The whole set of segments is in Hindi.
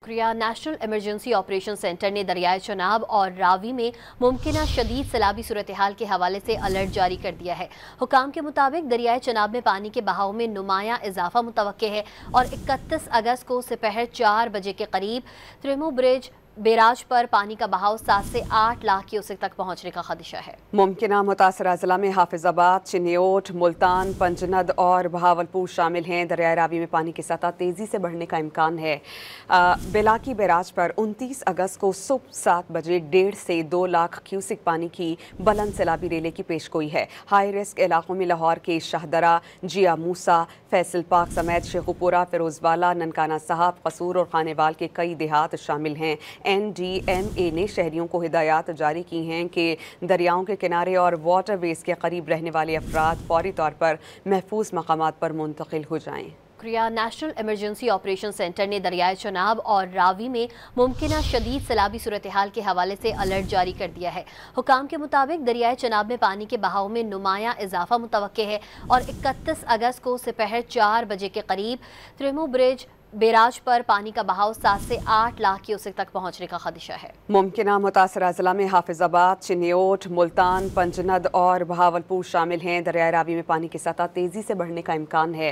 शुक्रिया। नेशनल इमरजेंसी ऑपरेशन सेंटर ने दरियाए चनाब और रावी में मुमकिन शदीद सैलाबी सूरत हाल के हवाले से अलर्ट जारी कर दिया है। हुकाम के मुताबिक दरियाए चनाब में पानी के बहाव में नुमाया इजाफा मुतवक्के है और 31 अगस्त को दोपहर 4 बजे के करीब त्रिमू ब्रिज बैराज पर पानी का बहाव 7 से 8 लाख क्यूसेक तक पहुंचने का खदशा है। मुमकिन मुतासरा जिला में हाफिजाबाद, चिन्योट, मुल्तान, पंजनद और बहावलपुर शामिल हैं। दरिया रावी में पानी की सतह तेजी से बढ़ने का इम्कान है। बेलाकी बैराज पर 29 अगस्त को सुबह 7 बजे 1.5 से 2 लाख क्यूसेक पानी की बुलंद सैलाबी रेले की पेशगोई है। हाई रिस्क इलाकों में लाहौर के शाहदरा, जिया मूसा, फैसल पाक समेत शेखुपुरा, फिरोजवाला, ननकाना साहब, कसूर और खानेवाल के कई देहात शामिल हैं। NDMA ने शहरियों को हिदायत जारी की हैं कि दरियाओं के किनारे और वाटरवेज के करीब रहने वाले अफराद फौरी तौर पर महफूज मकामात पर मुंतकिल हो जाएं। शुक्रिया। नेशनल इमरजेंसी ऑपरेशन सेंटर ने दरियाए चनाब और रावी में मुमकिन शदीद सैलाबी सूरत हाल के हवाले से अलर्ट जारी कर दिया है। हुकाम के मुताबिक दरियाए चनाब में पानी के बहाव में नुमाया इजाफा मुतवक्के है और 31 अगस्त को दोपहर 4 बजे के करीब त्रिमू ब्रिज बैराज पर पानी का बहाव 7 से 8 लाख क्यूसेक तक पहुंचने का खदशा है। मुमकिन मुतासरा जिला में हाफिजाबाद, चिन्योट, मुल्तान, पंजनद और बहावलपुर शामिल हैं। दरिया रावी में पानी की सतह तेजी से बढ़ने का इम्कान है।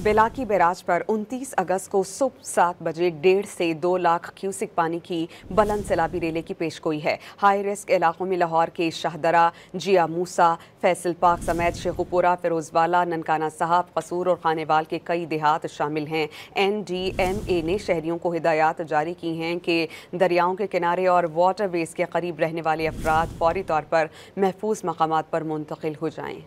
बेलाकी बैराज पर 29 अगस्त को सुबह 7 बजे 1.5 से 2 लाख क्यूसेक पानी की बुलंद सैलाबी रेले की पेशगोई है। हाई रिस्क इलाकों में लाहौर के शाहदरा, जिया मूसा, फैसल पाक समेत शेखुपुरा, फिरोजवाला, ननकाना साहब, कसूर और खानेवाल के कई देहात शामिल हैं। NDMA ने शहरियों को हिदायत जारी की हैं कि दरियाओं के किनारे और वाटरवेज के करीब रहने वाले अफराद फौरी तौर पर महफूज मकामात पर मुंतकिल हो जाएं।